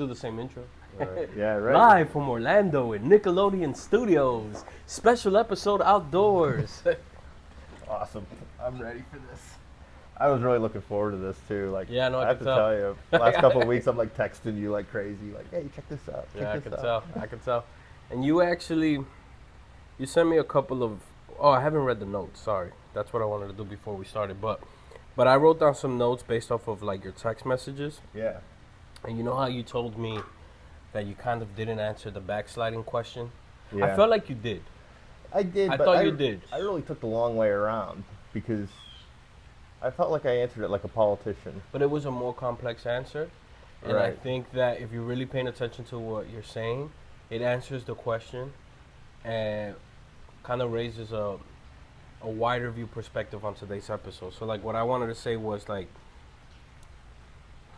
Do the same intro. Right. Yeah, right. Live from Orlando in Nickelodeon Studios. Special episode outdoors. Awesome. I'm ready for this. I was really looking forward to this too. Like, Yeah, no, I I have can to tell. tell you, last couple of weeks I'm like texting you like crazy, like, hey, check this out. Yeah, I Check can this tell. out. I can tell. And you sent me a couple of. Oh, I haven't read the notes. Sorry, that's what I wanted to do before we started. But I wrote down some notes based off of like your text messages. Yeah. And you know how you told me that you kind of didn't answer the backsliding question? Yeah. I felt like you did. I did. I but thought you did. I really took the long way around because I felt like I answered it like a politician. But it was a more complex answer. And I Right. think that if you're really paying attention to what you're saying, it answers the question and kind of raises a wider view perspective on today's episode. So like what I wanted to say was like,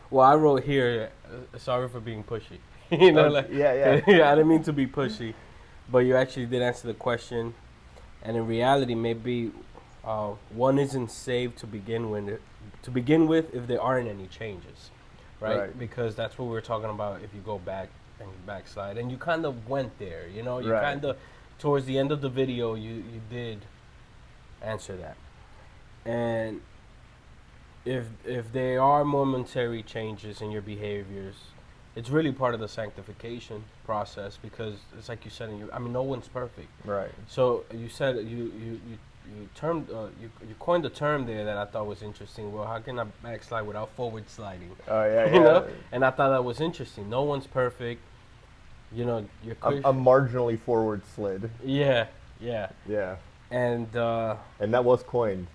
well, I wrote here, sorry for being pushy. You know, like, yeah. I didn't mean to be pushy, but you actually did answer the question. And in reality, maybe one isn't saved to begin with if there aren't any changes, right? Because that's what we were talking about. If you go back and you backslide, and you kind of went there, you know, you Right. kind of towards the end of the video, you did answer that. And if there are momentary changes in your behaviors, it's really part of the sanctification process, because it's like you said, I mean, no one's perfect. Right. So you said you coined a term there that I thought was interesting. Well, how can I backslide without forward sliding? Oh yeah. You know, and I thought that was interesting. No one's perfect. You know, you're A Christian. marginally forward slid. Yeah. Yeah. And that was coined.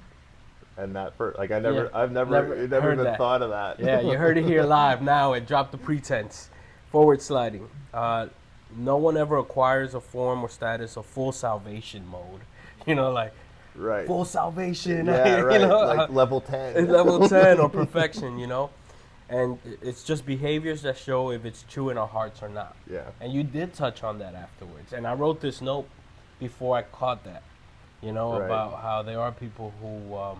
And that like I've never heard even that. thought of that. Yeah, you heard it here live now at Drop the Pretense, forward sliding. No one ever acquires a form or status of full salvation mode. You know, like Right. full salvation. Yeah, right. You know, like level 10. level 10 or perfection, you know. And it's just behaviors that show if it's true in our hearts or not. Yeah. And you did touch on that afterwards. And I wrote this note before I caught that, you know, Right. about how there are people who...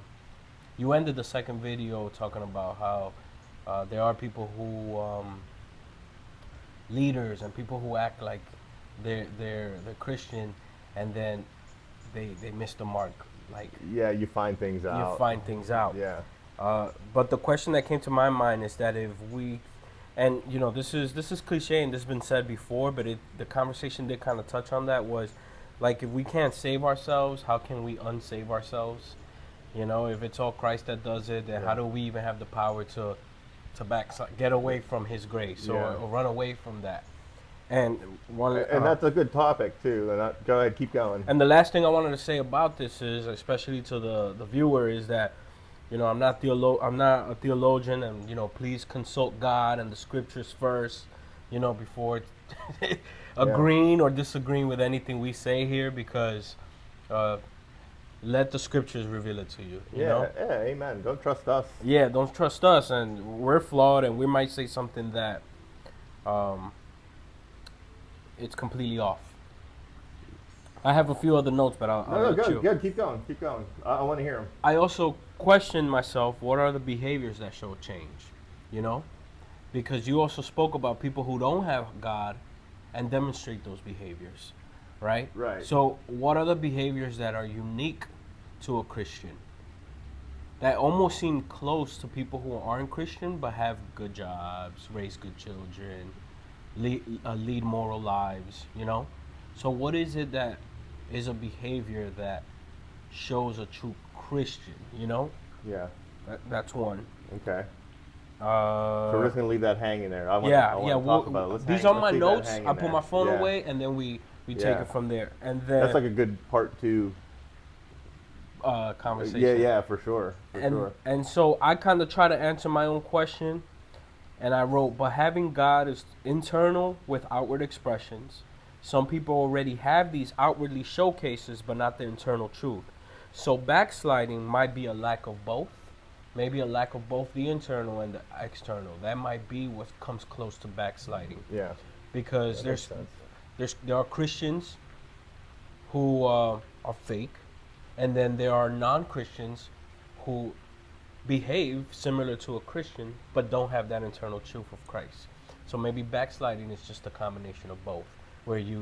you ended the second video talking about how there are people who... leaders and people who act like they're Christian, and then they miss the mark. Like, Yeah, you find things out. you find things out. Yeah. But the question that came to my mind is that if we, and you know, this is cliche and this has been said before, but the conversation did kind of touch on that, was like, if we can't save ourselves, how can we unsave ourselves? You know, if it's all Christ that does it, then how do we even have the power to get away from His grace or run away from that? And that's a good topic too. And go ahead, keep going. and the last thing I wanted to say about this is, especially to the viewer, is that, you know, I'm not a theologian, and, you know, please consult God and the scriptures first, you know, before agreeing or disagreeing with anything we say here, because let the scriptures reveal it to you. You know? Yeah, amen. Don't trust us. Yeah, don't trust us, and we're flawed, and we might say something that it's completely off. I have a few other notes, but I'll let you. Good. Keep going. I want to hear them. I also question myself, what are the behaviors that show change? You know? Because you also spoke about people who don't have God and demonstrate those behaviors, right? Right. So what are the behaviors that are unique to a Christian, that almost seem close to people who aren't Christian but have good jobs, raise good children, lead moral lives, you know? So what is it that is a behavior that shows a true Christian, you know? Yeah. That's one. Okay. So we're just gonna leave that hanging there. I want to talk about it. These are my notes. I put my phone away, and then we take it from there. And then that's like a good part 2 conversation. Yeah, for sure. And so I kind of try to answer my own question, and I wrote, but having God is internal with outward expressions. Some people already have these outwardly showcases, but not the internal truth. So backsliding might be a lack of both. Maybe a lack of both the internal and the external. That might be what comes close to backsliding. Yeah. Because there are Christians who are fake, and then there are non-Christians who behave similar to a Christian but don't have that internal truth of Christ. So maybe backsliding is just a combination of both, where Yeah,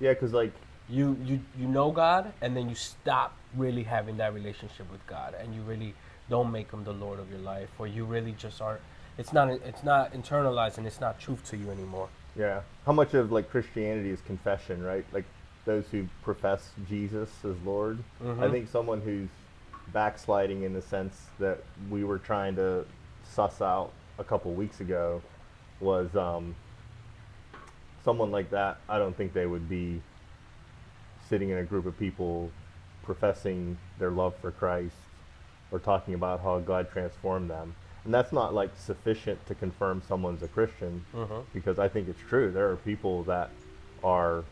because like, you know God, and then you stop really having that relationship with God, and you really don't make Him the Lord of your life, or you really just aren't. It's not internalized, and it's not truth to you anymore. yeah, how much of like Christianity is confession, right? Like those who profess Jesus as Lord. I Mm-hmm. think someone who's backsliding in the sense that we were trying to suss out a couple weeks ago was someone like that. I don't think they would be sitting in a group of people professing their love for Christ or talking about how God transformed them. And that's not like sufficient to confirm someone's a Christian, Mm-hmm. because I think it's true. There are people that are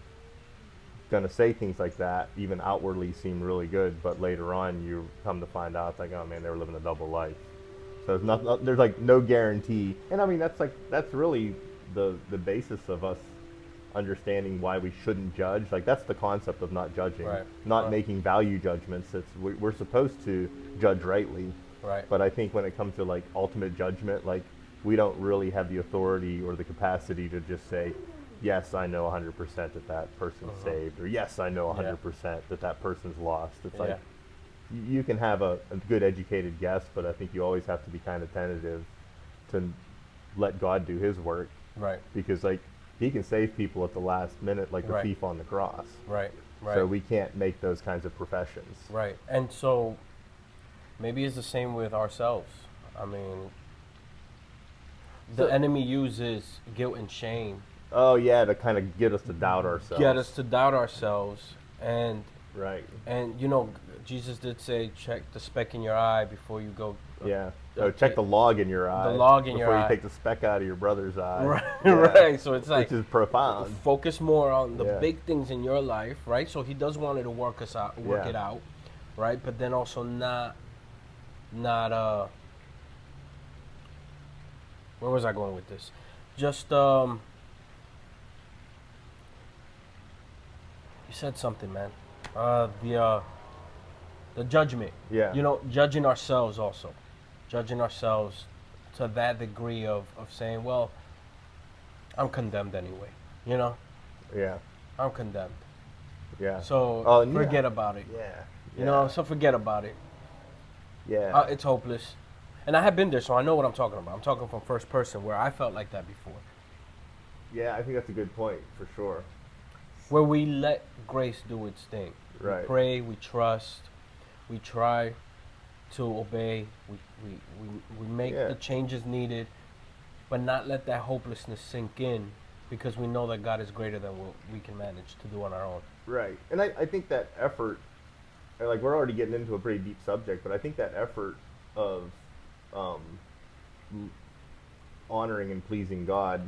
going to say things like that, even outwardly seem really good, but later on you come to find out it's like, oh man, they were living a double life. So there's like no guarantee. And I mean, that's really the basis of us understanding why we shouldn't judge. Like that's the concept of not judging, Right. not Right. making value judgments. We're supposed to judge rightly, Right. but I think when it comes to like ultimate judgment, like we don't really have the authority or the capacity to just say, yes, I know 100% that that person's Mm-hmm. saved, or yes, I know Yeah. 100% that that person's lost. It's Yeah. like you can have a good educated guess, but I think you always have to be kind of tentative to let God do His work, Right. because like He can save people at the last minute, like the Right. thief on the cross. Right. So Right. we can't make those kinds of professions. Right. And so maybe it's the same with ourselves. I mean, the So, enemy uses guilt and shame oh yeah, to kind of get us to doubt get ourselves. us to doubt ourselves, and Right. Jesus did say, check the speck in your eye before you go, Yeah. Oh, check take the log in your the eye log in your before you eye. take the speck out of your brother's eye. Right. Yeah. Right. So it's Which like, is profound. focus more on the Yeah. big things in your life, right? So he does want it to work Yeah. it out, right? But then also not where was I going with this? Just you said something, man. The judgment. Yeah. Judging ourselves also. Judging ourselves to that degree of saying, well, I'm condemned anyway. You know, Yeah. I'm condemned. Yeah. So Oh, and forget about it. Yeah. You know, so forget about it. Yeah. It's hopeless. And I have been there, so I know what I'm talking about. I'm talking from first person, where I felt like that before. Yeah, I think that's a good point for sure. Where we let grace do its thing. Right. We pray, we trust, we try to obey, we make Yeah. the changes needed, but not let that hopelessness sink in, because we know that God is greater than what we can manage to do on our own. Right. And I think that effort, and like we're already getting into a pretty deep subject, but I think that effort of um, honoring and pleasing God,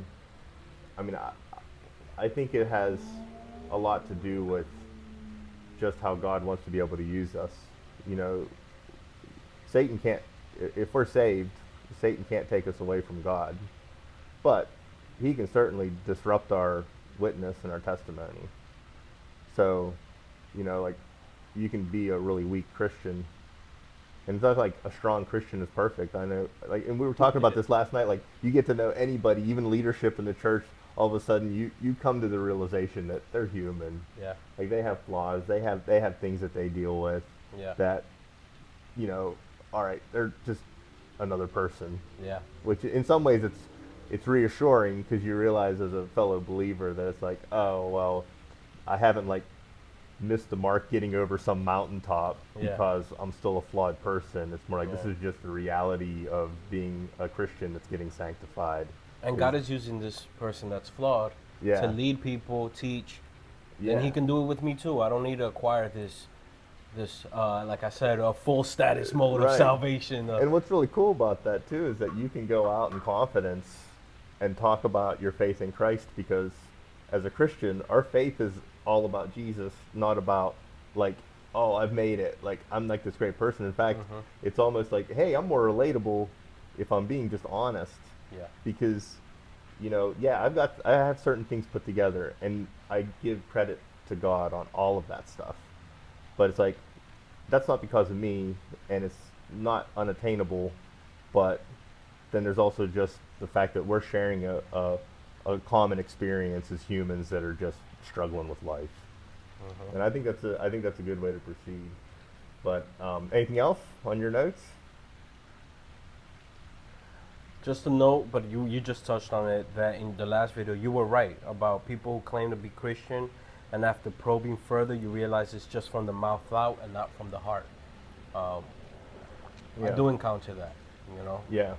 I mean, I think it has a lot to do with just how God wants to be able to use us. You know, Satan can't, if we're saved, Satan can't take us away from God, but he can certainly disrupt our witness and our testimony. So, like you can be a really weak Christian, and it's not like a strong Christian is perfect. I know, like, and we were talking about this last night. Like, you get to know anybody, even leadership in the church. All of a sudden, you come to the realization that they're human. Yeah. Like they have flaws. They have things that they deal with. Yeah. That, all right, they're just another person. Yeah. Which in some ways it's reassuring, because you realize as a fellow believer that it's like, oh well, I haven't like missed the mark getting over some mountaintop Yeah. because I'm still a flawed person. It's more like this Yeah. is just the reality of being a Christian that's getting sanctified. And God is using this person that's flawed Yeah. to lead people, teach, Yeah. and He can do it with me too. I don't need to acquire this, like I said, a full status mode of Right. salvation. And what's really cool about that too is that you can go out in confidence and talk about your faith in Christ, because as a Christian, our faith is all about Jesus, not about like, oh, I've made it. Like I'm like this great person. In fact, Mhm. it's almost like, hey, I'm more relatable if I'm being just honest, Yeah. because yeah, I have certain things put together, and I give credit to God on all of that stuff. But it's like that's not because of me, and it's not unattainable, but then there's also just the fact that we're sharing a common experience as humans that are just struggling with life. And I think that's a good way to proceed. But anything else on your notes? Just a note, but you just touched on it, that in the last video you were right about people who claim to be Christian, and after probing further, you realize it's just from the mouth out and not from the heart. Um, I do encounter that, you know. Yeah.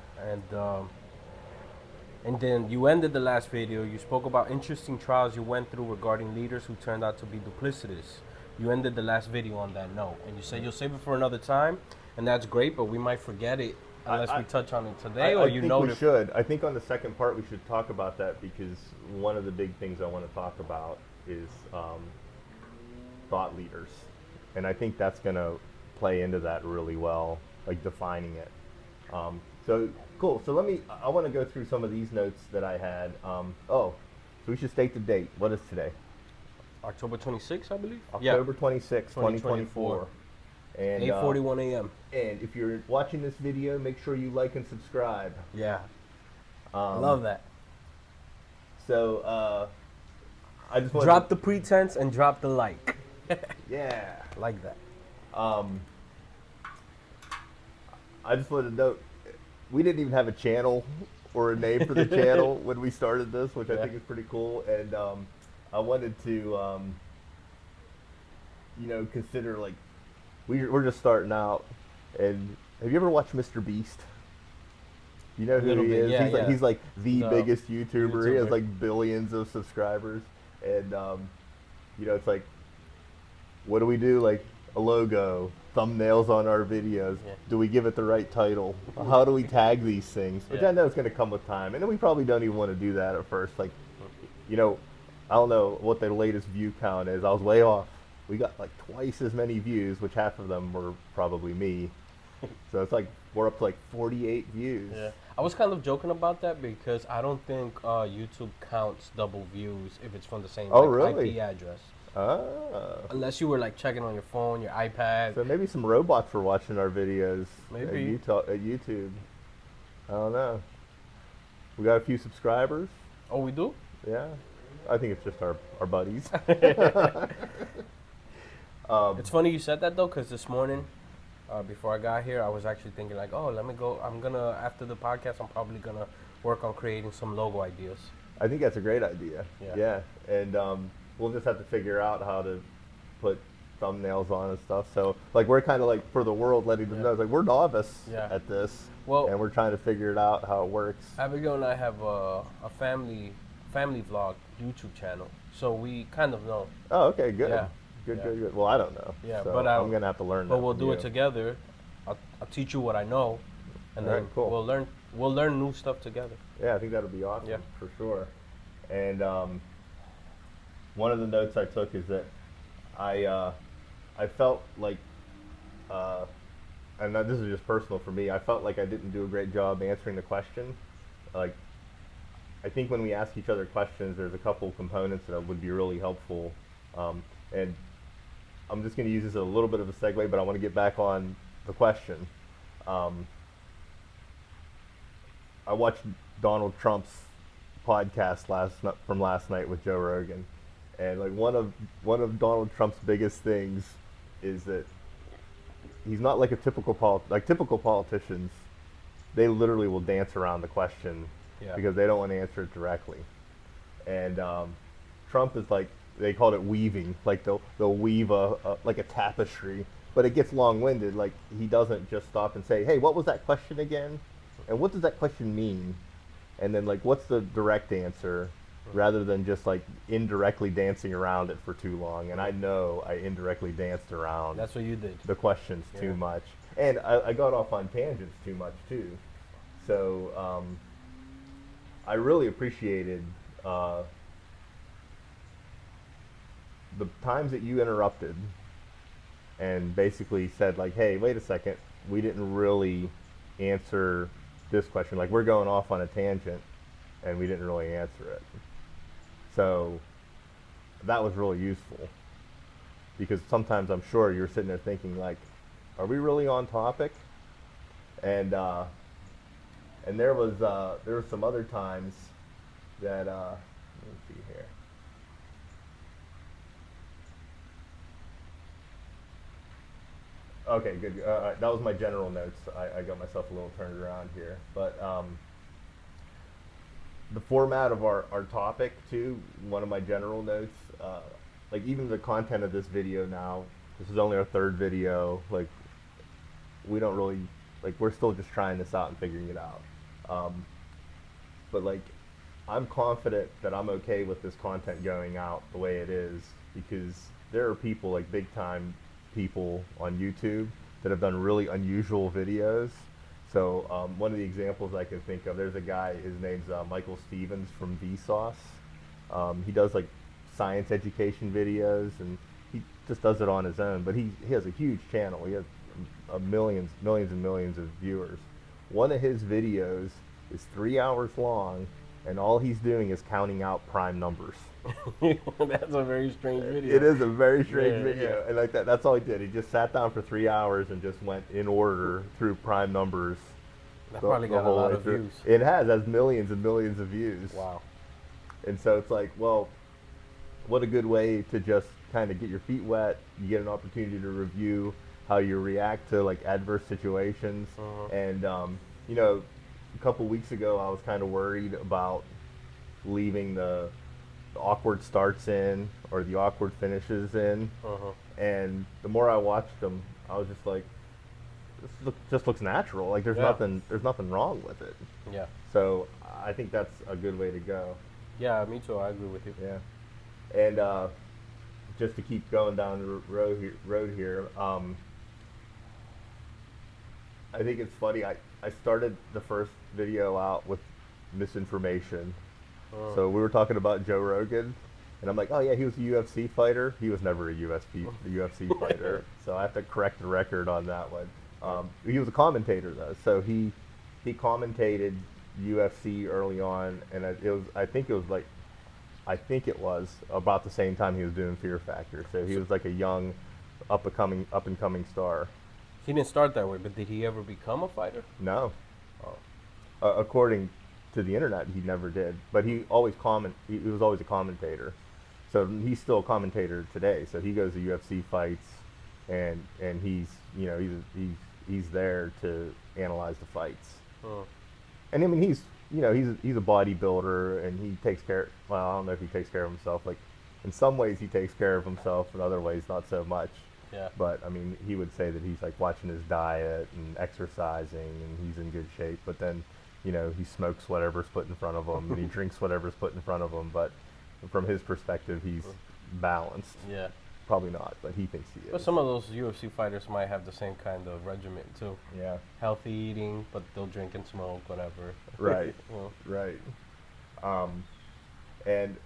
And then you ended the last video. You spoke about interesting trials you went through regarding leaders who turned out to be duplicitous. You ended the last video on that note, and you said you'll save it for another time, and that's great. But we might forget it unless we touch on it today, or you know. I think we should. I think on the second part we should talk about that, because one of the big things I want to talk about is thought leaders, and I think that's going to play into that really well, like defining it. So cool. So I want to go through some of these notes that I had. So we should state the date. What is today? October 26th, I believe. October 26th, 2024. And 8:41 a.m. And if you're watching this video, make sure you like and subscribe. Yeah. Love that. So I just want drop the pretense and drop the like. Yeah. Like that. I just wanted to note, we didn't even have a channel or a name for the channel when we started this, which I think is pretty cool. And I wanted to, consider, like, we're just starting out. And have you ever watched Mr. Beast? You know who he is? Yeah, he's like the biggest YouTuber. He has like billions of subscribers. And, it's like, what do? Like a logo, thumbnails on our videos. Yeah. Do we give it the right title? How do we tag these things? Which I know it's going to come with time. And then we probably don't even want to do that at first. Like, I don't know what the latest view count is. I was way off. We got like twice as many views, which half of them were probably me. So it's like we're up to like 48 views. Yeah. I was kind of joking about that because I don't think YouTube counts double views if it's from the same really? IP address. Oh. Unless you were like checking on your phone, your iPad. So maybe some robots were watching our videos maybe. At YouTube. I don't know. We got a few subscribers. Oh, we do? Yeah. I think it's just our buddies. It's funny you said that though, because this morning, before I got here, I was actually thinking like, oh, let me go. After the podcast, I'm probably going to work on creating some logo ideas. I think that's a great idea. Yeah. And we'll just have to figure out how to put thumbnails on and stuff. So like we're kind of like for the world letting them know, it's like we're novice at this, and we're trying to figure it out how it works. Abigail and I have a family vlog YouTube channel, so we kind of know. Oh, okay, good. Yeah. Good. Well, I don't know. Yeah, so but I'm gonna have to learn. But we'll do it together. I'll teach you what I know, and then we'll learn new stuff together. Yeah, I think that'll be awesome for sure. And one of the notes I took is that I felt like, and this is just personal for me, I felt like I didn't do a great job answering the question. Like, I think when we ask each other questions, there's a couple components that would be really helpful. And I'm just going to use this as a little bit of a segue, but I want to get back on the question. I watched Donald Trump's podcast from last night with Joe Rogan, and like one of Donald Trump's biggest things is that he's not like typical politicians. They literally will dance around the question because they don't want to answer it directly. And Trump is like, they called it weaving, like they'll weave like a tapestry, but it gets long-winded. Like he doesn't just stop and say, hey, what was that question again? And what does that question mean? And then like, what's the direct answer, rather than just like indirectly dancing around it for too long. And I know I indirectly danced around. That's what you did. The questions too much. And I got off on tangents too much too. So I really appreciated the times that you interrupted and basically said like, hey, wait a second, we didn't really answer this question. Like we're going off on a tangent and we didn't really answer it. So that was really useful, because sometimes I'm sure you're sitting there thinking like, are we really on topic? And And there were some other times that let me see here. Okay, good. That was my general notes. I got myself a little turned around here, but the format of our topic too. One of my general notes, like even the content of this video now. This is only our third video. Like we don't really like we're still just trying this out and figuring it out. But like I'm confident that I'm okay with this content going out the way it is because there are people like big time people on YouTube that have done really unusual videos. So one of the examples I can think of, there's a guy, his name's Michael Stevens from Vsauce. He does like science education videos and he just does it on his own, but he has a huge channel. He has millions and millions of viewers. One of his videos is 3 hours long and all he's doing is counting out prime numbers. That's a very strange video. It is a very strange video. Yeah. And like that's all he did. He just sat down for 3 hours and just went in order through prime numbers. That probably got a lot of views. It has millions and millions of views. Wow. And so it's like, well, what a good way to just kind of get your feet wet. You get an opportunity to review how you react to like adverse situations. And you know, a couple weeks ago I was kind of worried about leaving the awkward starts in or the awkward finishes in. And the more I watched them, I was just like, this just looks natural. Like there's nothing wrong with it. Yeah. So I think that's a good way to go. Yeah, me too. I agree with you. Yeah. And just to keep going down the road here, I think it's funny. I started the first video out with misinformation. So we were talking about Joe Rogan, and I'm like, oh yeah, he was a UFC fighter. He was never a UFC fighter. So I have to correct the record on that one. He was a commentator though, so he commentated UFC early on, and I think it was about the same time he was doing Fear Factor. So he was like a young, up and coming star. He didn't start that way, but did he ever become a fighter? No. According to the internet, he never did. But he was always a commentator. So he's still a commentator today. So he goes to UFC fights, and he's there to analyze the fights. And I mean he's a bodybuilder, and he takes care. Well, I don't know if he takes care of himself. Like in some ways he takes care of himself, in other ways not so much. Yeah. But I mean, he would say that he's like watching his diet and exercising, and he's in good shape. But then, he smokes whatever's put in front of him, and he drinks whatever's put in front of him. But from his perspective, he's balanced. Yeah. Probably not, but he thinks he is. But some of those UFC fighters might have the same kind of regimen too. Yeah. Healthy eating, but they'll drink and smoke, whatever. Right. Right. And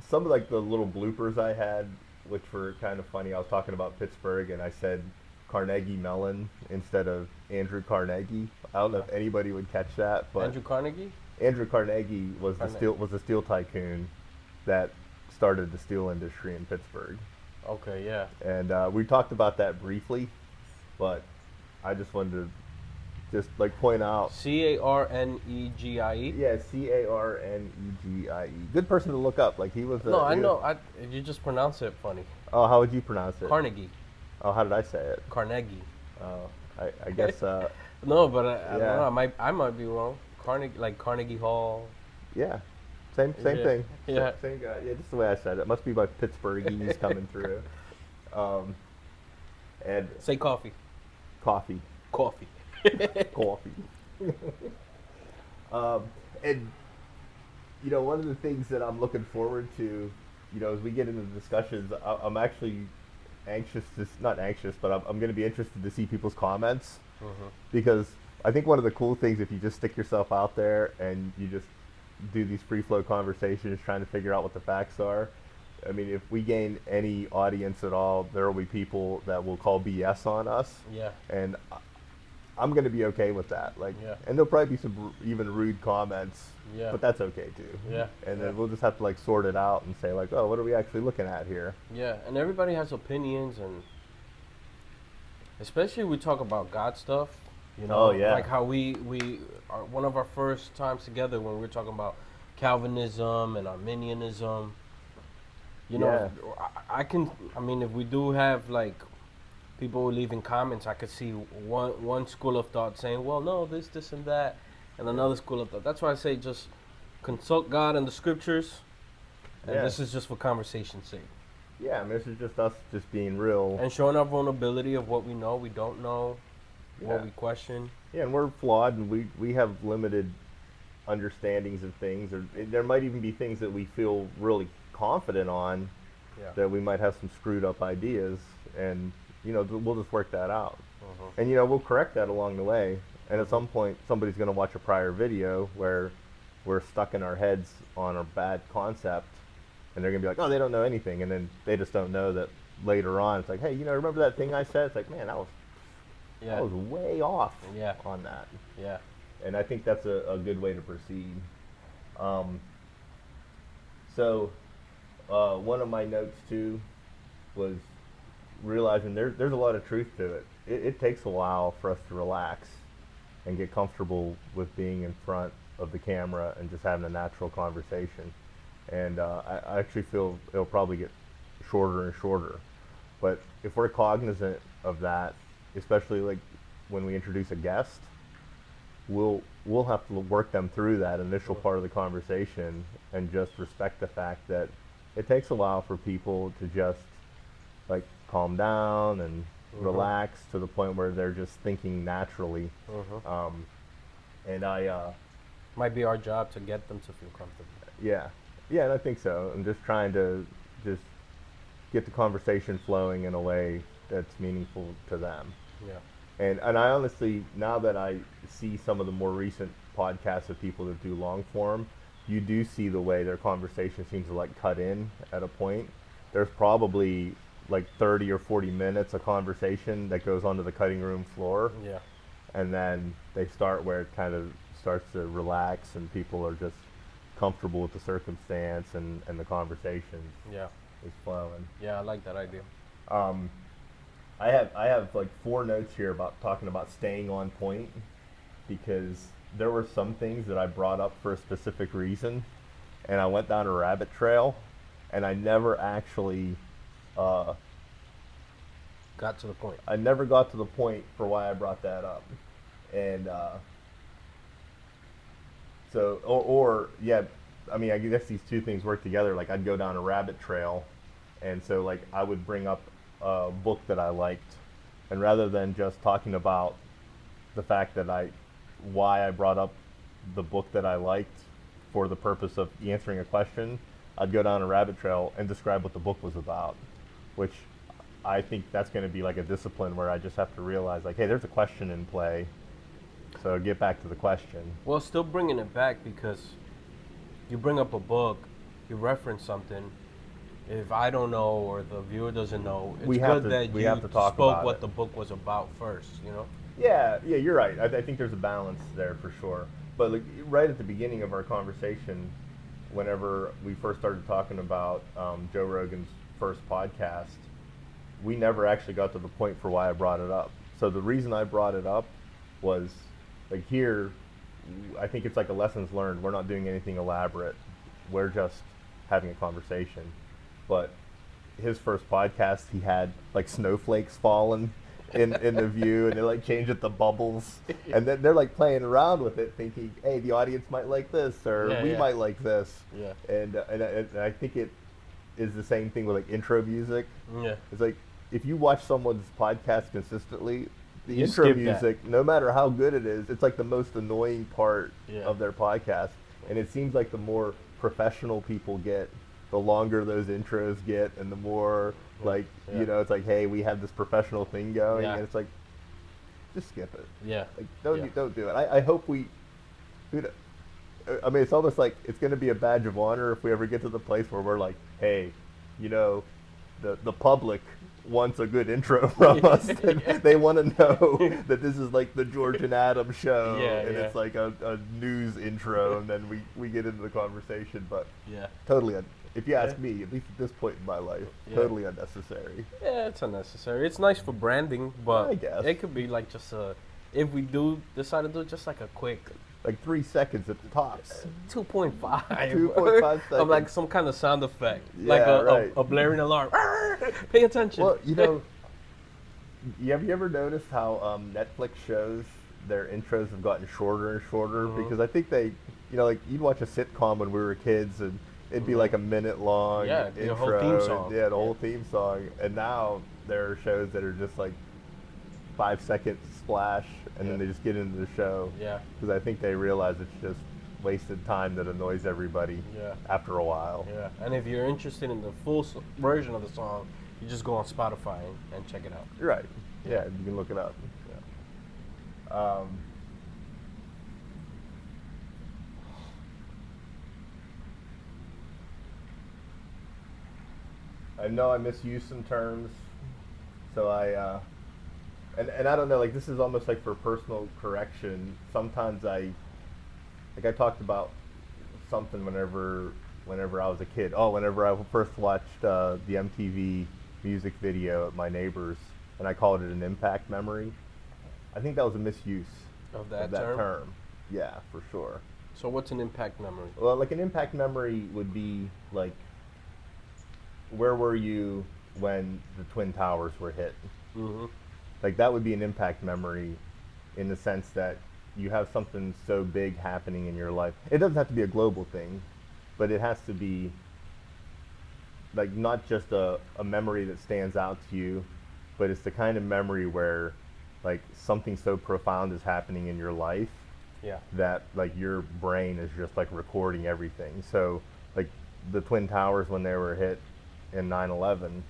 some of like the little bloopers I had, which were kind of funny. I was talking about Pittsburgh, and I said Carnegie Mellon instead of Andrew Carnegie. I don't know if anybody would catch that, but Andrew Carnegie? Andrew Carnegie was the steel tycoon that started the steel industry in Pittsburgh. Okay, yeah. And we talked about that briefly, but I just wanted to just like point out Carnegie. Yeah, Carnegie. Good person to look up. Like he was. No, I know. You just pronounce it funny. Oh, how would you pronounce it? Carnegie. Oh, how did I say it? Carnegie. Oh, I guess. No, but I don't know. I might be wrong. Carnegie, like Carnegie Hall. Yeah, same thing. Yeah. Same guy. Yeah, just the way I said it. Must be my Pittsburghese coming through. And say coffee. Coffee. Coffee. Coffee. And one of the things that I'm looking forward to, as we get into discussions, I'm actually not anxious, but I'm going to be interested to see people's comments, because I think one of the cool things, if you just stick yourself out there and you just do these free flow conversations trying to figure out what the facts are, I mean, if we gain any audience at all, there will be people that will call BS on us. Yeah. And I'm going to be okay with that. Like, and there'll probably be some even rude comments, but that's okay too. Yeah. And then we'll just have to like sort it out and say like, oh, what are we actually looking at here? Yeah, and everybody has opinions, and especially we talk about God stuff. You know, Oh, yeah. like how we are one of our first times together when we were talking about Calvinism and Arminianism. You know, Yeah. I can. I mean, if we do have like people leaving comments, I could see one school of thought saying, "Well, no, this, and that," and another school of thought. That's why I say just consult God and the scriptures, and Yeah. this is just for conversation's sake Yeah, I mean, this is just us just being real. and showing our vulnerability of what we know, we don't know, what Yeah. we question. Yeah, and we're flawed, and we have limited understandings of things, or there might even be things that we feel really confident on Yeah. that we might have some screwed up ideas, and we'll just work that out, Uh-huh. and we'll correct that along the way. And at some point, somebody's going to watch a prior video where we're stuck in our heads on a bad concept, and they're going to be like, "Oh, they don't know anything," and then they just don't know that later on it's like, "Hey, remember that thing I said?" It's like, man, Yeah. I was way off Yeah. on that. Yeah. And I think that's a good way to proceed. Um, so one of my notes too was realizing there's a lot of truth to it. It takes a while for us to relax and get comfortable with being in front of the camera and just having a natural conversation. And I actually feel it'll probably get shorter and shorter. But if we're cognizant of that, especially like when we introduce a guest, we'll have to work them through that initial part of the conversation and just respect the fact that it takes a while for people to just like calm down and relax to the point where they're just thinking naturally. And Might be our job to get them to feel comfortable. yeah, and I think so. I'm just trying to just get the conversation flowing in a way that's meaningful to them. Yeah. And I honestly, now that I see some of the more recent podcasts of people that do long form, you do see the way their conversation seems to like cut in at a point. There's probably like 30 or 40 minutes of conversation that goes onto the cutting room floor. Yeah. And then they start where it kind of starts to relax and people are just comfortable with the circumstance and the conversation Yeah. is flowing. Yeah, I like that idea. I have like 4 notes here about talking about staying on point, because there were some things that I brought up for a specific reason, and I went down a rabbit trail, and I never actually Got to the point. I never got to the point for why I brought that up, and or yeah, I mean, I guess these two things work together. Like I'd go down a rabbit trail, and so like I would bring up a book that I liked, and rather than just talking about the fact that why I brought up the book that I liked for the purpose of answering a question, I'd go down a rabbit trail and describe what the book was about, which I think that's going to be like a discipline where I just have to realize like, hey, there's a question in play, so get back to the question. Well, still bringing it back, because you bring up a book, you reference something. If I don't know or the viewer doesn't know, it's good that you spoke what the book was about first, you know? Yeah, you're right. I think there's a balance there for sure. But like right at the beginning of our conversation, whenever we first started talking about Joe Rogan's first podcast, we never actually got to the point for why I brought it up. So the reason I brought it up was like here, I think it's like a lessons learned. We're not doing anything elaborate. We're just having a conversation. But his first podcast, he had like snowflakes falling in the view, and they like change it to bubbles, and then they're like playing around with it, thinking, hey, the audience might like this, or we might like this. Yeah. And I think it is the same thing with like intro music. Yeah. It's like if you watch someone's podcast consistently, the You intro skip music, that. no matter how good it is, it's like the most annoying part of their podcast. And it seems like the more professional people get, the longer those intros get, and the more like it's like, hey, we have this professional thing going, and it's like, just skip it. Yeah. Like don't do it. I hope we. Dude, I mean, it's almost like it's going to be a badge of honor if we ever get to the place where we're like, hey, the public wants a good intro from us. They want to know that this is like the Jorge and Adam show, and it's like a news intro, and then we get into the conversation. But totally, if you ask me, at least at this point in my life, totally unnecessary. Yeah, it's unnecessary. It's nice for branding, but I guess it could be like just a if we do decide to do it, just like a quick Like 3 seconds at the tops. 2.5. 2.5 seconds. Of like some kind of sound effect. Yeah, like right. a blaring alarm. Pay attention. Well, you know, have you ever noticed how Netflix shows, their intros have gotten shorter and shorter? Mhm. Because I think they, like you'd watch a sitcom when we were kids and it'd be like a minute long Yeah, intro. the whole theme song. Yeah, the whole theme song. And now there are shows that are just like 5 second splash and then they just get into the show. Yeah. Because I think they realize it's just wasted time that annoys everybody Yeah. after a while. Yeah. And if you're interested in the full version of the song, you just go on Spotify and check it out. Right. Yeah, you can look it up. Yeah. I know I misuse some terms, so and I don't know, like this is almost like for personal correction. Sometimes I talked about something whenever I was a kid. Oh, whenever I first watched the MTV music video at my neighbor's, and I called it an impact memory. I think that was a misuse Of that term. Yeah, for sure. So what's an impact memory? Well, like an impact memory would be like, where were you when the Twin Towers were hit? Mm-hmm. Like that would be an impact memory in the sense that you have something so big happening in your life. It doesn't have to be a global thing, but it has to be like not just a memory that stands out to you, but it's the kind of memory where like something so profound is happening in your life Yeah. that like your brain is just like recording everything. So like the Twin Towers when they were hit in 9/11,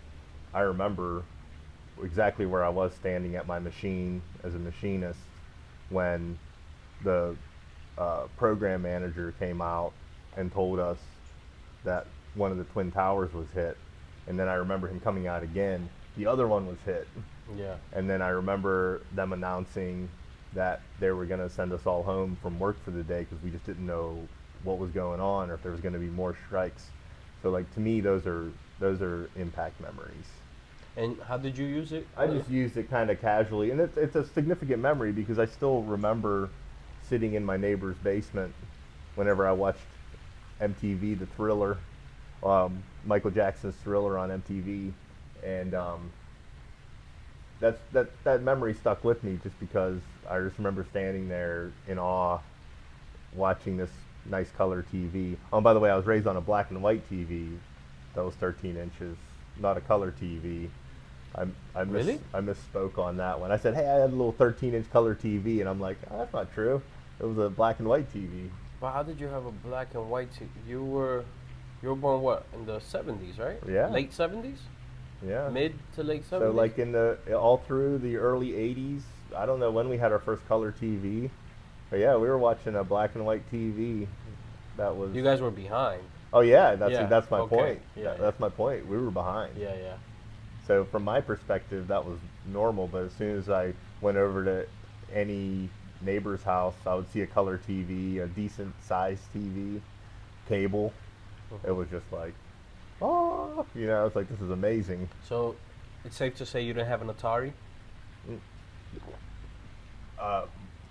I remember exactly where I was standing at my machine as a machinist when the program manager came out and told us that one of the Twin Towers was hit. And then I remember him coming out again, the other one was hit. Yeah. And then I remember them announcing that they were going to send us all home from work for the day because we just didn't know what was going on or if there was going to be more strikes. So like to me, those are impact memories. And how did you use it? I just used it kind of casually, and it's a significant memory because I still remember sitting in my neighbor's basement whenever I watched MTV, the Thriller, Michael Jackson's Thriller on MTV, and that memory stuck with me just because I just remember standing there in awe, watching this nice color TV. Oh, and by the way, I was raised on a black and white TV that was 13 inches, not a color TV. Really? I misspoke on that one. I said, hey, I had a little 13-inch color TV, and I'm like, oh, that's not true. It was a black and white TV. But how did you have a black and white TV? You were born what, in the 70s, right? Yeah. Late 70s? Yeah. Mid to late 70s? So like all through the early 80s, I don't know when we had our first color TV, but yeah, we were watching a black and white TV. That was. You guys were behind. Oh yeah, Yeah, that's my okay. point. Yeah, That's my point. We were behind. Yeah, yeah. So from my perspective, that was normal. But as soon as I went over to any neighbor's house, I would see a color TV, a decent sized TV, cable. It was just like, oh, it's like, this is amazing. So it's safe to say you didn't have an Atari?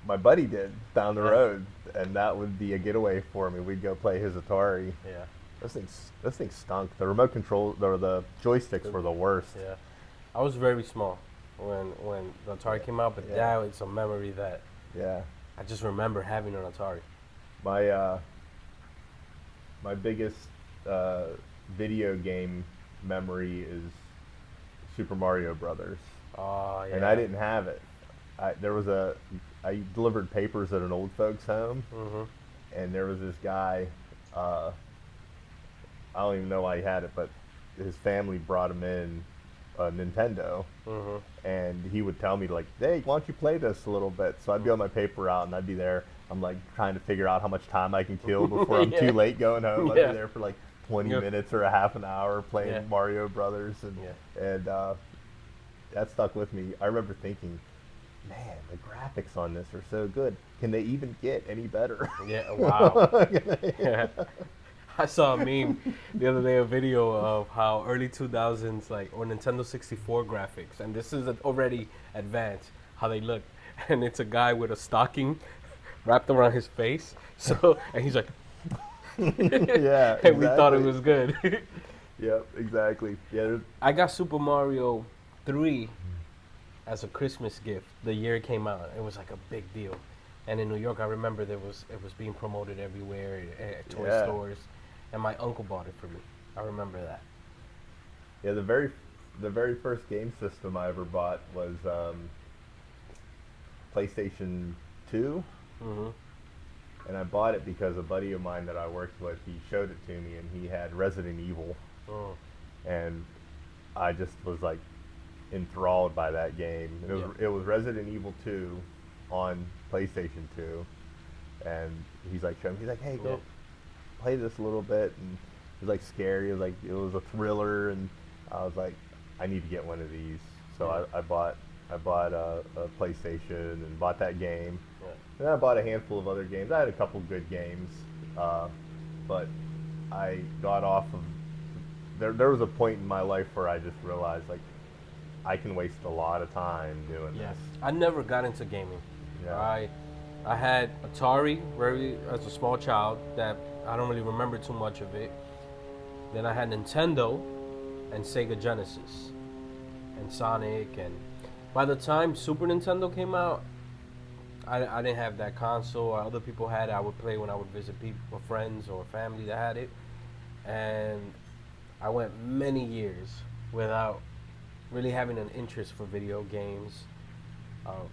My buddy did down the Yeah. road, and that would be a getaway for me. We'd go play his Atari. Yeah. Those things stunk. The remote control, or the joysticks were the worst. Yeah. I was very small when the Atari came out, but Yeah. now it's a memory that Yeah. I just remember having an Atari. My biggest video game memory is Super Mario Brothers, Oh, yeah. and I didn't have it. I delivered papers at an old folks' home, Mm-hmm. and there was this guy. I don't even know why he had it, but his family brought him in a Nintendo, Mm-hmm. and he would tell me like, "Hey, why don't you play this a little bit?" So I'd be on my paper route, and I'd be there. I'm like trying to figure out how much time I can kill before I'm Yeah. too late going home. I'd Yeah. be there for like 20 Yep. minutes or a half an hour playing Yeah. Mario Brothers, and Yeah. that stuck with me. I remember thinking, man, the graphics on this are so good. Can they even get any better? Yeah, wow. Yeah. I saw a meme the other day, a video of how early 2000s, or Nintendo 64 graphics, and this is already advanced, how they look. and it's a guy with a stocking wrapped around his face. So, and he's like, Yeah, and we thought it exactly. was good. Yep, exactly. Yeah, I got Super Mario 3 as a Christmas gift the year it came out. It was like a big deal. And in New York, I remember it was being promoted everywhere at toy yeah, stores, and my uncle bought it for me. I remember that. yeah. The very first game system I ever bought was PlayStation 2, Hmm. and I bought it because a buddy of mine that I worked with, he showed it to me, and he had Resident Evil, Oh, and I just was like enthralled by that game. yeah, It was Resident Evil 2 on PlayStation 2, and he's like showing, he's like, hey, yeah, go play this a little bit, and it was like scary. It was like it was a thriller, and I was like, I need to get one of these. So yeah, I bought a PlayStation and bought that game. yeah, And I bought a handful of other games. I had a couple good games, uh, but I got off of. There was a point in my life where I just realized like I can waste a lot of time doing yeah. this. I never got into gaming. Yeah. I had Atari very as a small child that I don't really remember too much of it. Then I had Nintendo and Sega Genesis and Sonic, and by the time Super Nintendo came out, I didn't have that console. Other people had it. I would play when I would visit people, friends or family that had it, and I went many years without really having an interest for video games,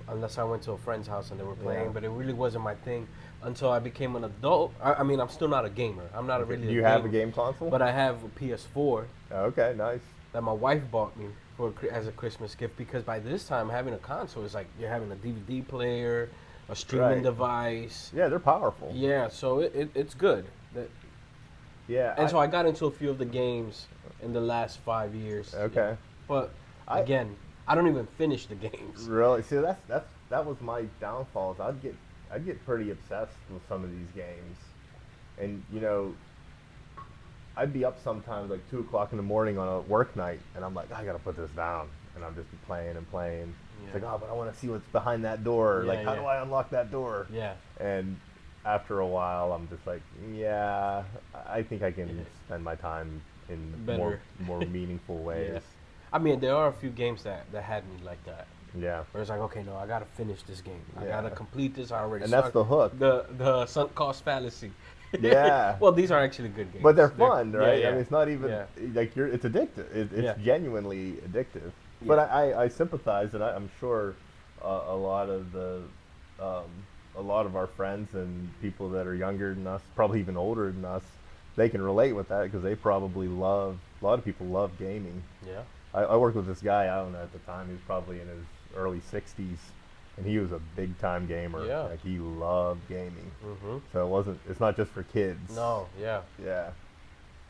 unless I went to a friend's house and they were playing. Yeah. But it really wasn't my thing until I became an adult. I mean, I'm still not a gamer. I'm not Okay. really Do a you gamer. have a game console? But I have a PS4 Okay, nice. that my wife bought me as a Christmas gift, because by this time having a console is like you're having a DVD player, a streaming Right. device. Yeah, they're powerful. Yeah, so it's good. Yeah. And so I got into a few of the games in the last 5 years. Okay. But I again, I don't even finish the games. really see that was my downfalls. I'd get pretty obsessed with some of these games, and I'd be up sometimes like 2 o'clock in the morning on a work night, and I'm like, I gotta put this down, and I'm just playing and playing. It's like, Yeah. oh, but I want to see what's behind that door. Yeah, Like, how yeah. do I unlock that door? Yeah. And after a while, I'm just like, yeah, I think I can Yeah. spend my time in Better. more meaningful ways. Yeah. I mean, there are a few games that had me like that. Yeah. Where it's like, okay, no, I gotta finish this game. I Yeah. gotta complete this. I already And that's the hook. The sunk cost fallacy. Yeah. Well, these are actually good games. But they're fun, right? Yeah, I mean, it's not even yeah. like it's addictive. It's Yeah. genuinely addictive. Yeah. But I sympathize, and I'm sure a lot of um, a lot of our friends and people that are younger than us, probably even older than us, they can relate with that because they probably love. A lot of people love gaming. Yeah. I worked with this guy. I don't know at the time. He was probably in his early 60s, and he was a big time gamer. Yeah. Like he loved gaming. Mm-hmm. So it's not just for kids. No. Yeah. Yeah.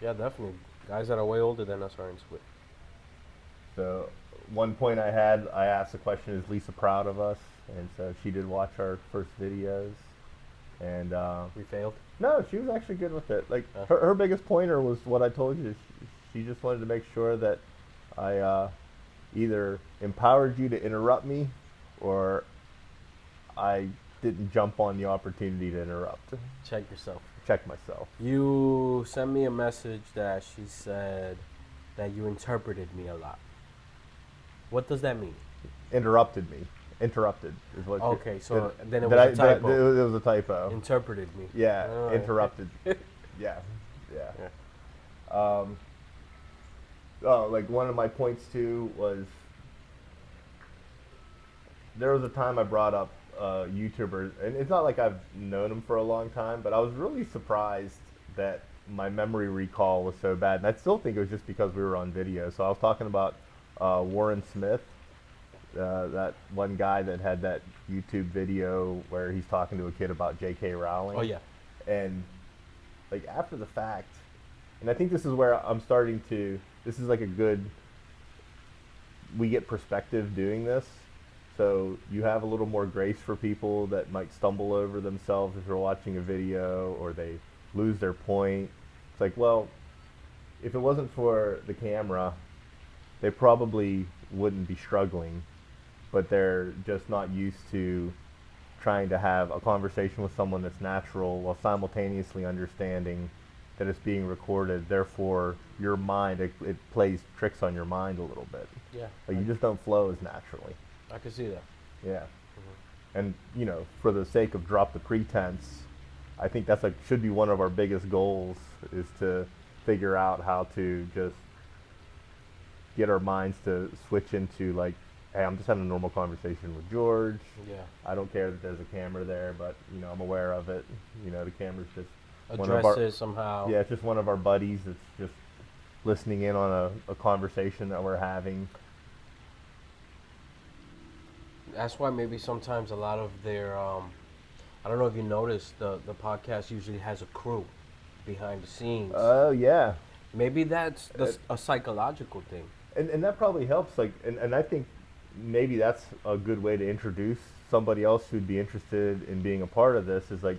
Yeah. Definitely. Guys that are way older than us are into it. So one point I asked the question, is Lisa proud of us? And so she did watch our first videos, and We failed. no, she was actually good with it. Like Uh. her biggest pointer was what I told you. She just wanted to make sure that I either empowered you to interrupt me, or I didn't jump on the opportunity to interrupt. Check yourself. Check myself. You sent me a message that she said that you interpreted me a lot. What does that mean? Interrupted me. Interrupted is what. Okay, so did- then it did was a typo. It was a typo. Interpreted me. Yeah, Alright. interrupted. Yeah, yeah. Yeah. Oh, like one of my points too was there was a time I brought up YouTubers, and it's not like I've known them for a long time, but I was really surprised that my memory recall was so bad, and I still think it was just because we were on video. So I was talking about Warren Smith, that one guy that had that YouTube video where he's talking to a kid about J.K. Rowling. Oh yeah. And like after the fact, and I think this is where I'm starting to, this is like a good, we get perspective doing this. So you have a little more grace for people that might stumble over themselves if they're watching a video or they lose their point. It's like, well, if it wasn't for the camera, they probably wouldn't be struggling but they're just not used to trying to have a conversation with someone that's natural while simultaneously understanding that it's being recorded. Therefore, your mind, it plays tricks on your mind a little bit. Yeah. Like you just don't flow as naturally. I can see that. Yeah. And, you know, for the sake of Drop the Pretense, I think that's like should be one of our biggest goals is to figure out how to just get our minds to switch into like, hey, I'm just having a normal conversation with George. Yeah. I don't care that there's a camera there, but you know I'm aware of it. You know the camera's just Address it somehow. Yeah, it's just one of our buddies that's just listening in on a conversation that we're having. That's why maybe sometimes a lot of their, I don't know if you noticed, the podcast usually has a crew behind the scenes. Oh yeah. Maybe that's a psychological thing. And that probably helps. Like, and I think maybe that's a good way to introduce somebody else who'd be interested in being a part of this. Is like,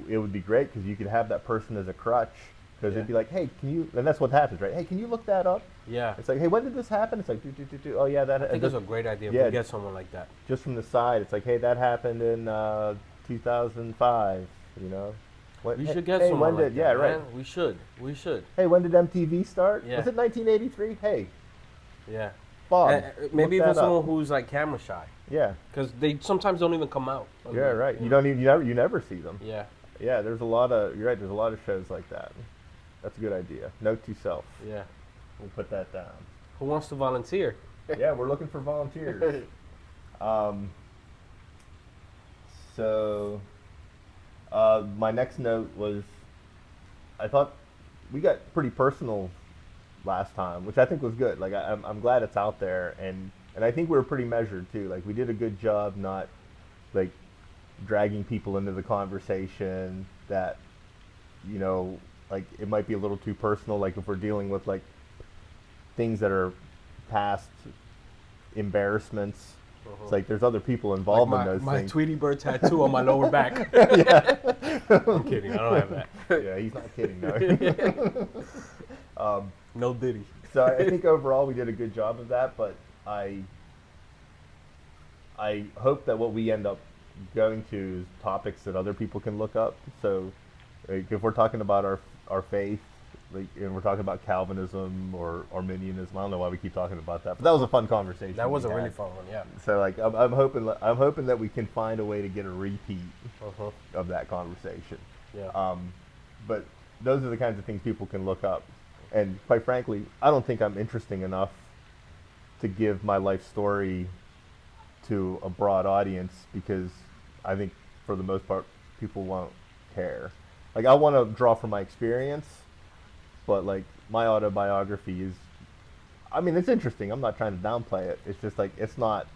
it would be great because you could have that person as a crutch. Because it'd be like, hey, can you? And that's what happens, right? Hey, can you look that up? Yeah. It's like, hey, when did this happen? It's like, oh yeah, that. I think it's a great idea if we get someone like that. Just from the side, it's like, hey, that happened in 2005. You know. We should get someone like that. Yeah, right. Man. We should. Hey, when did MTV start? Yeah. Was it 1983? Hey. Yeah. Bob. Maybe even someone who's like camera shy. Yeah. Because they sometimes don't even come out. Yeah, right. You never see them. Yeah. Yeah, there's a lot of, you're right, there's a lot of shows like that. That's a good idea. Note to self. Yeah. We'll put that down. Who wants to volunteer? Yeah, we're looking for volunteers. My next note was, I thought we got pretty personal last time, which I think was good. Like, I'm glad it's out there, and I think we were pretty measured too. Like, we did a good job not, like, dragging people into the conversation that, you know, like it might be a little too personal. Like if we're dealing with like things that are past embarrassments, it's like there's other people involved in those things. My Tweety Bird tattoo on my lower back. Yeah. I'm kidding. I don't have that. Yeah, he's not kidding, no. No Diddy. So I think overall we did a good job of that, but I hope that what we end up going to is topics that other people can look up. So like, if we're talking about our faith, like, and we're talking about Calvinism or Arminianism, I don't know why we keep talking about that, but that was a fun conversation. That was a really fun one, yeah. So like I'm hoping that we can find a way to get a repeat of that conversation. Yeah. But those are the kinds of things people can look up, and quite frankly, I don't think I'm interesting enough to give my life story to a broad audience, because I think for the most part people won't care. Like I want to draw from my experience, but like my autobiography is, I mean, it's interesting. I'm not trying to downplay it. It's just like it's not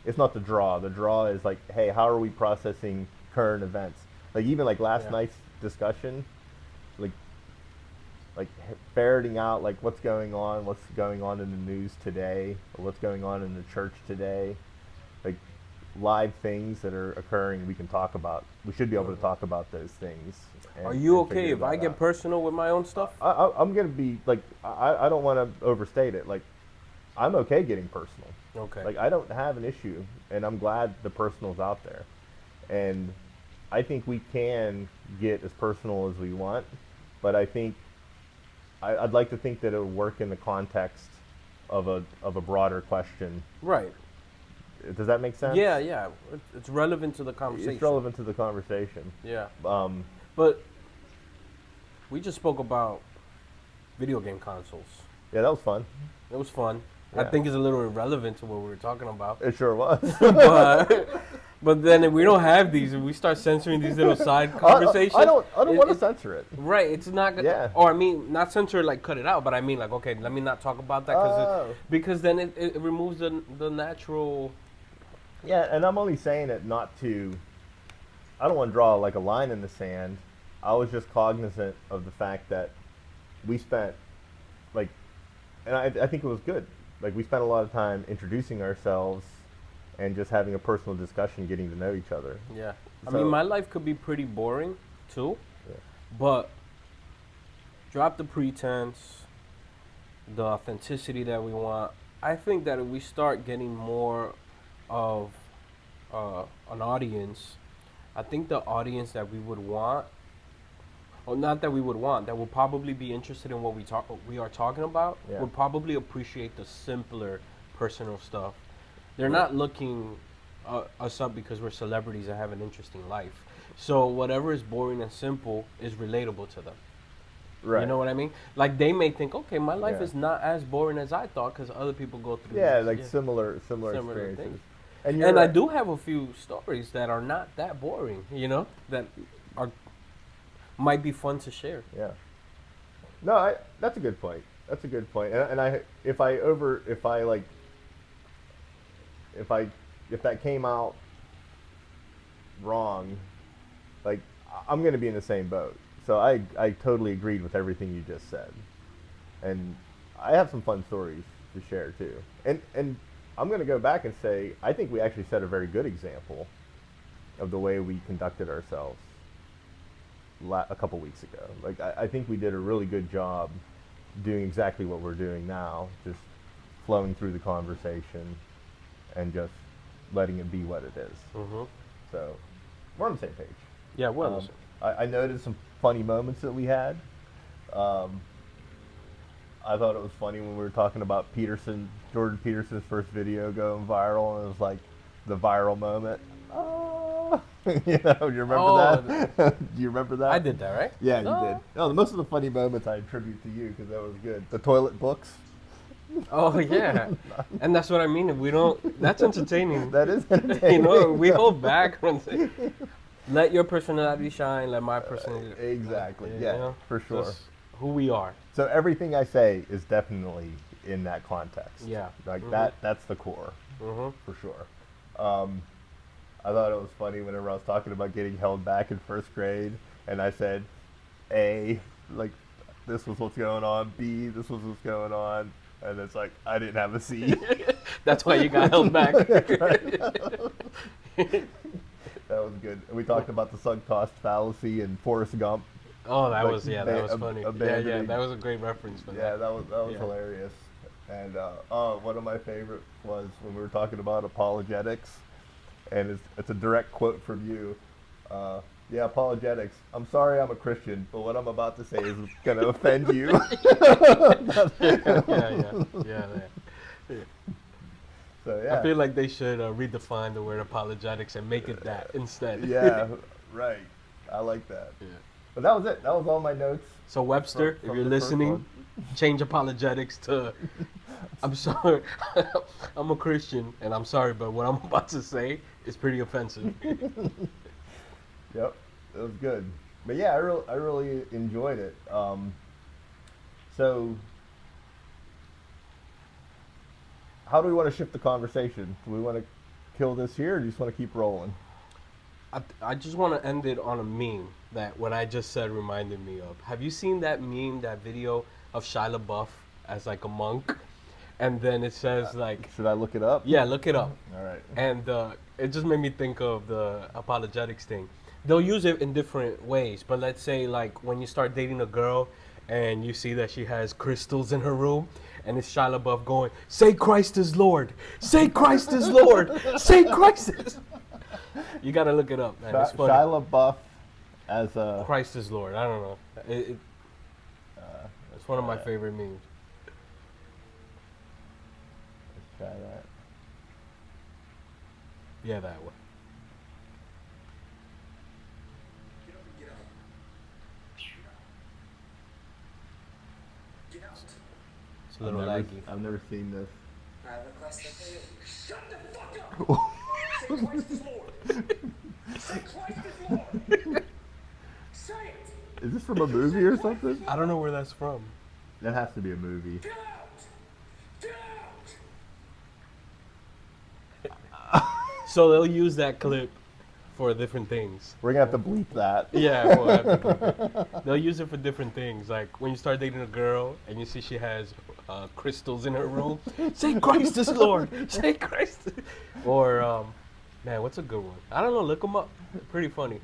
the draw. The draw is like, hey, how are we processing current events? Like even like last night's discussion, like ferreting out like what's going on in the news today, or what's going on in the church today, like live things that are occurring. We can talk about. We should be able to talk about those things. Are you okay if I get personal with my own stuff? I'm gonna be like, I don't want to overstate it. Like, I'm okay getting personal. Okay. Like I don't have an issue, and I'm glad the personal's out there, and I think we can get as personal as we want, but I think I'd like to think that it'll work in the context of a broader question. Right. Does that make sense? Yeah. It's relevant to the conversation. It's relevant to the conversation. Yeah. But we just spoke about video game consoles. Yeah, that was fun. It was fun. Yeah. I think it's a little irrelevant to what we were talking about. It sure was. But then if we don't have these, and we start censoring these little side conversations. I don't want to censor it. Right. It's not good. Yeah. Or I mean, not censor it, like cut it out, but I mean like, okay, let me not talk about that because then it removes the natural. Yeah, and I'm only saying it not to, I don't want to draw like a line in the sand. I was just cognizant of the fact that we spent like, and I think it was good. Like we spent a lot of time introducing ourselves and just having a personal discussion, getting to know each other. Yeah. So, I mean, my life could be pretty boring too, but Drop the Pretense, the authenticity that we want. I think that if we start getting more of an audience, I think the audience that we would want, or not that we would want, that will probably be interested in what we are talking about, Yeah. would probably appreciate the simpler personal stuff. They're Right. not looking us up because we're celebrities and have an interesting life. So whatever is boring and simple is relatable to them. Right. You know what I mean? Like they may think, okay, my life Yeah. is not as boring as I thought because other people go through. Yeah, this. like similar Similar experiences. things. And you're And I right. do have a few stories that are not that boring. You know, that are might be fun to share. Yeah. No, that's a good point. That's a good point. And if that came out wrong, like I'm going to be in the same boat. So I totally agreed with everything you just said. And I have some fun stories to share too. And I'm going to go back and say I think we actually set a very good example of the way we conducted ourselves a couple weeks ago. Like I think we did a really good job doing exactly what we're doing now, just flowing through the conversation and just letting it be what it is. Mm-hmm. So we're on the same page. Yeah, well, I noted some funny moments that we had. I thought it was funny when we were talking about Jordan Peterson's first video going viral, and it was like the viral moment. Oh, you remember that? Do you remember that? I did that, right? Yeah, No. you did. No, most of the funny moments I attribute to you because that was good. The toilet books. Oh yeah, and that's what I mean. If we don't, that's entertaining. That is entertaining. You know, we hold back when say, let your personality shine, let my personality. Exactly. You Yeah, know? for sure. Just who we are. So everything I say is definitely in that context. Yeah. Like Mhm. that's the core, Mm-hmm. for sure. I thought it was funny whenever I was talking about getting held back in first grade, and I said, A, like, this was what's going on, B, this was what's going on, and it's like, I didn't have a C. That's why you got held back. That was good. And we talked about the sunk cost fallacy and Forrest Gump. Oh, that Like, was that was funny. Yeah, abandoning- that was a great reference for Yeah, that. that was Yeah. hilarious. And one of my favorite was when we were talking about apologetics, and it's a direct quote from you. Yeah, apologetics. I'm sorry I'm a Christian, but what I'm about to say is going to offend you. Yeah. So yeah. I feel like they should redefine the word apologetics and make it that instead. Yeah, right. I like that. Yeah. But that was it. That was all my notes. So Webster, From if you're the first listening, one. change apologetics to I'm sorry, I'm a Christian and I'm sorry, but what I'm about to say is pretty offensive. Yep, it was good. But yeah, I really enjoyed it. So, how do we want to shift the conversation? Do we want to kill this here, or do you just want to keep rolling? I just want to end it on a meme that what I just said reminded me of. Have you seen that meme, that video of Shia LaBeouf as like a monk? And then it says like, Should I look it up? yeah, look it up. All right. And it just made me think of the apologetics thing. They'll use it in different ways, but let's say like when you start dating a girl and you see that she has crystals in her room, and it's Shia LaBeouf going, "Say Christ is Lord, say Christ is Lord, say Christ is." You gotta look it up, man. It's funny. Shia LaBeouf as a. Christ is Lord. I don't know. It's one of my favorite memes. Let's try that. Yeah, that one. It's a little laggy. I've never seen this. I request that you shut the fuck up! Say Christ is Lord! Say Christ is Lord! Say it! Is this from a movie or something? I don't know where that's from. That has to be a movie. Get out! Get out! So they'll use that clip for different things. We're gonna have to bleep that. Yeah, we'll have to do it. They'll use it for different things. Like when you start dating a girl and you see she has crystals in her room, say Christ is Lord. Say Christ. Or man, what's a good one? I don't know. Look them up. They're pretty funny.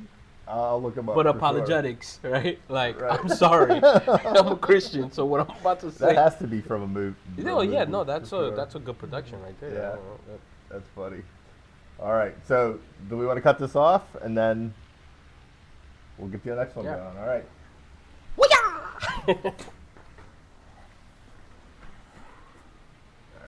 I'll look them up. But for apologetics, right? Like Right. I'm sorry, I'm a Christian. So what I'm about to Sure. say. That has to be from a movie. No, yeah, no, that's a good production right there. Yeah. I don't know. That's funny. All right. So, do we want to cut this off and then we'll get to the next one Yeah. going? All right. Woo-yah!